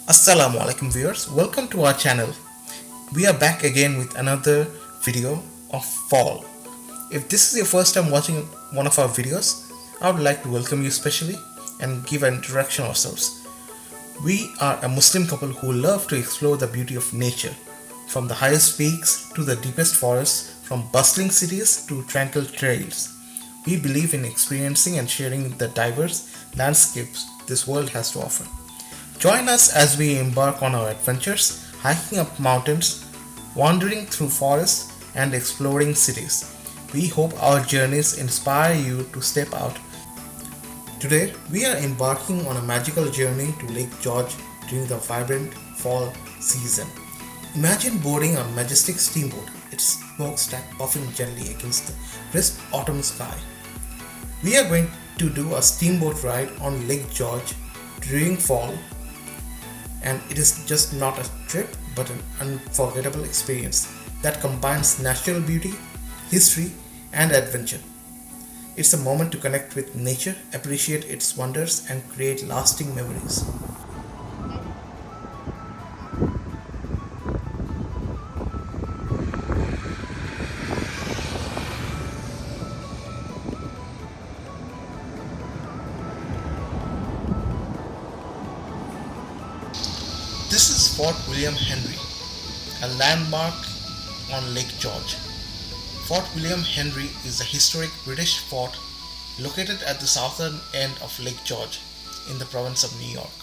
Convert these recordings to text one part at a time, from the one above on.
Assalamu alaikum viewers, welcome to our channel. We are back again with another video of fall. If this is your first time watching one of our videos, I would like to welcome you specially and give an introduction ourselves. We are a Muslim couple who love to explore the beauty of nature, from the highest peaks to the deepest forests, from bustling cities to tranquil trails. We believe in experiencing and sharing the diverse landscapes this world has to offer. Join us as we embark on our adventures, hiking up mountains, wandering through forests, and exploring cities. We hope our journeys inspire you to step out. Today, we are embarking on a magical journey to Lake George during the vibrant fall season. Imagine boarding a majestic steamboat, its smokestack puffing gently against the crisp autumn sky. We are going to do a steamboat ride on Lake George during fall, and it is just not a trip but an unforgettable experience that combines natural beauty, history, and adventure. It's a moment to connect with nature, appreciate its wonders, and create lasting memories. This is Fort William Henry, a landmark on Lake George. Fort William Henry is a historic British fort located at the southern end of Lake George in the province of New York.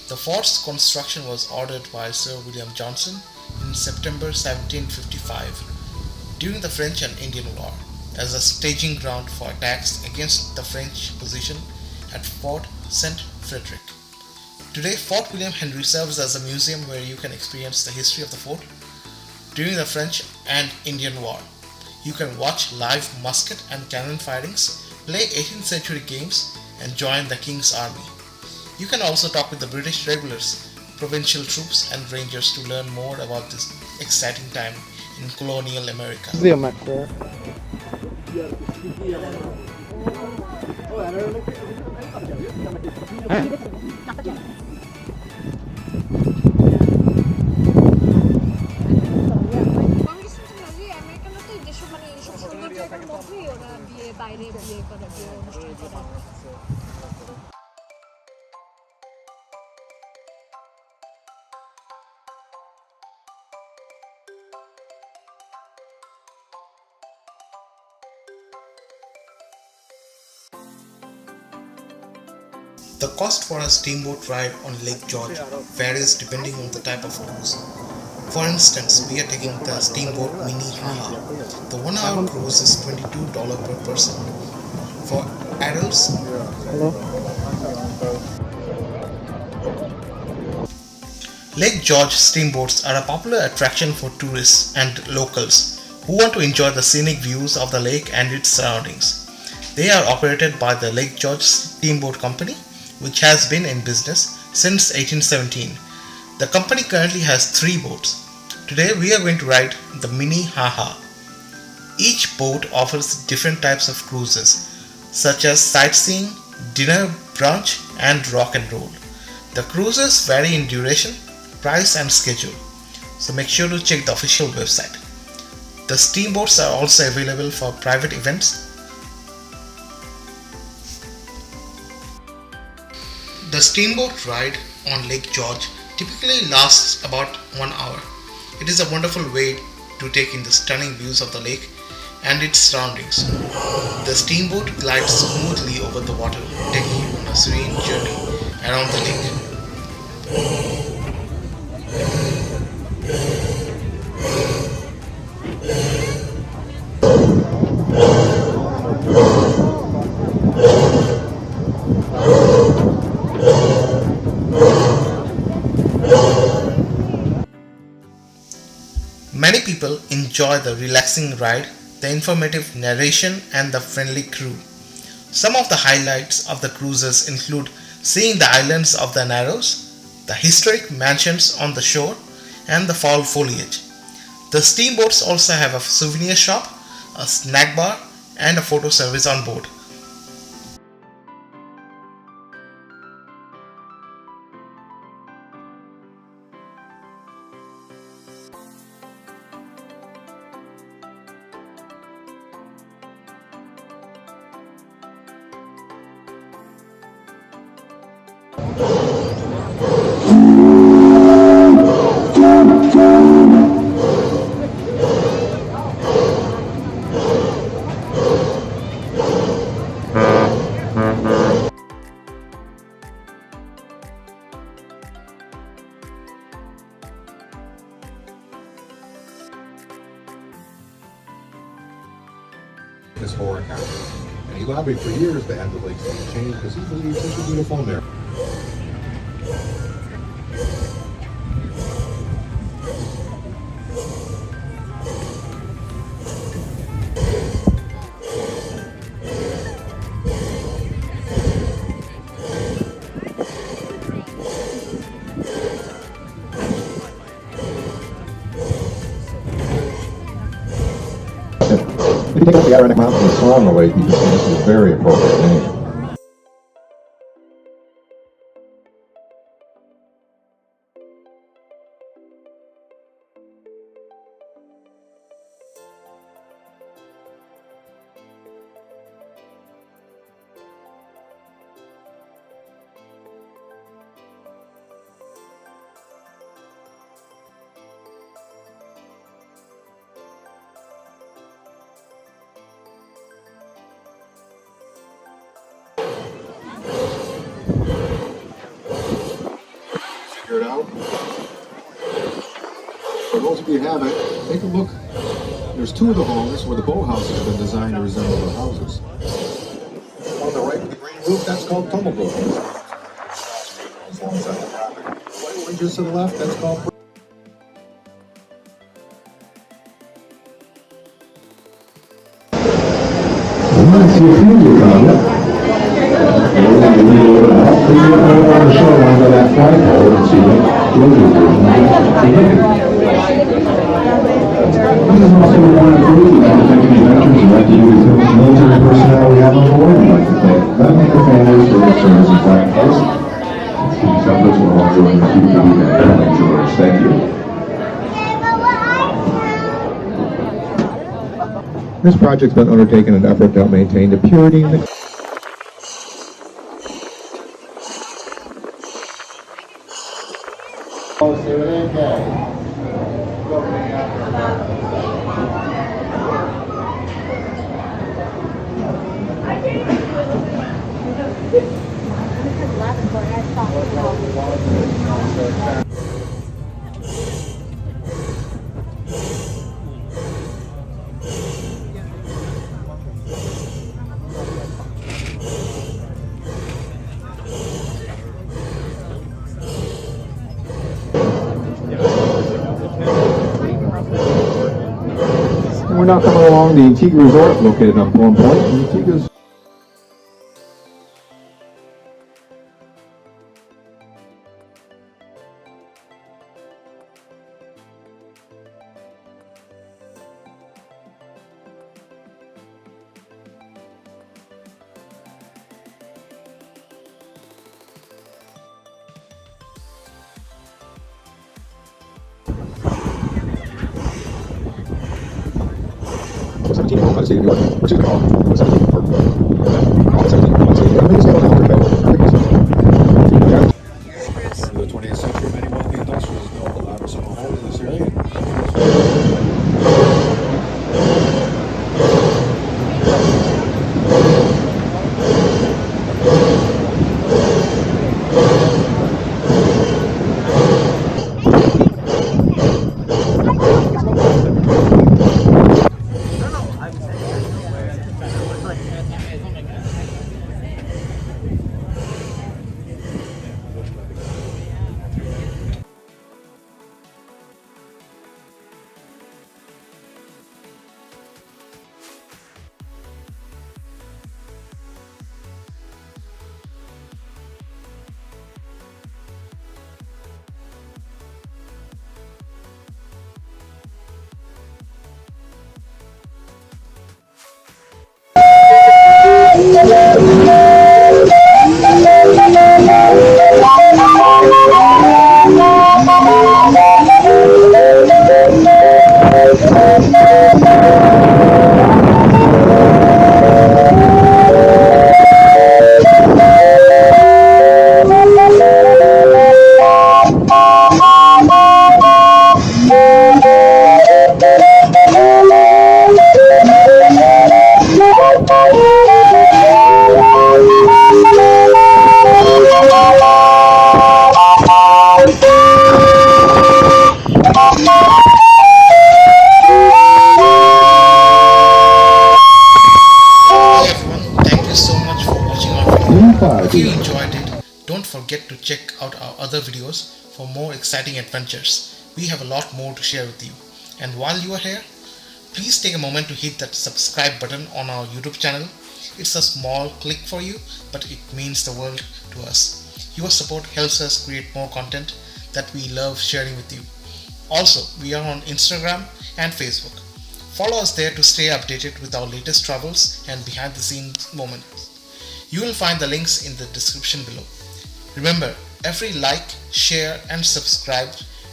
The fort's construction was ordered by Sir William Johnson in September 1755 during the French and Indian War as a staging ground for attacks against the French position at Fort St. Frederick. Today, Fort William Henry serves as a museum where you can experience the history of the fort during the French and Indian War. You can watch live musket and cannon firings, play 18th century games, and join the King's Army. You can also talk with the British regulars, provincial troops, and rangers to learn more about this exciting time in colonial America. The cost for a steamboat ride on Lake George varies depending on the type of cruise. For instance, we are taking the Steamboat Mini Haha. The 1 hour cruise is $22 per person. For adults, Lake George steamboats are a popular attraction for tourists and locals who want to enjoy the scenic views of the lake and its surroundings. They are operated by the Lake George Steamboat Company, which has been in business since 1817. The company currently has 3 boats. Today we are going to ride the Mini Haha. Each boat offers different types of cruises, such as sightseeing, dinner, brunch, and rock and roll. The cruises vary in duration, price, and schedule, so make sure to check the official website. The steamboats are also available for private events. The steamboat ride on Lake George typically lasts about 1 hour. It is a wonderful way to take in the stunning views of the lake and its surroundings. The steamboat glides smoothly over the water, taking you on a serene journey around the lake. Many people enjoy the relaxing ride, the informative narration, and the friendly crew. Some of the highlights of the cruises include seeing the islands of the Narrows, the historic mansions on the shore, and the fall foliage. The steamboats also have a souvenir shop, a snack bar, and a photo service on board. this whole account. And he lobbied for years to have the lakes changed because he believes it's a beautiful in there. If you take out the Ironic Mountain and Swan the lake, you can see this is a very appropriate name. Figure it out. For those of you who haven't, take a look. There's two of the homes where the boathouse has been designed to resemble the houses. On the right with the green roof, that's called Tumblebrook. Alongside the property. White one just to the left, that's called. Military personnel we have on board. We'd like to thank them and their families for their service in Flag Post. Some of us will all join the future George. Thank you. This project's been undertaken in an effort to help maintain the purity and the we're now coming along the Antigua Resort, located on Palm Point. And Antigua's State of New York, which is called 17 or 17 the 20th century, many wealthy industrials built a lot of small homes in this area. check out our other videos for more exciting adventures. We have a lot more to share with you. And while you are here, please take a moment to hit that subscribe button on our YouTube channel. It's a small click for you, but it means the world to us. Your support helps us create more content that we love sharing with you. Also, we are on Instagram and Facebook. Follow us there to stay updated with our latest travels and behind the scenes moments. You will find the links in the description below. Remember, every like, share and subscribe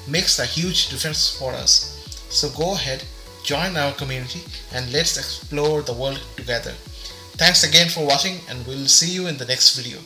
makes a huge difference for us. So go ahead, join our community and let's explore the world together. Thanks again for watching and we'll see you in the next video.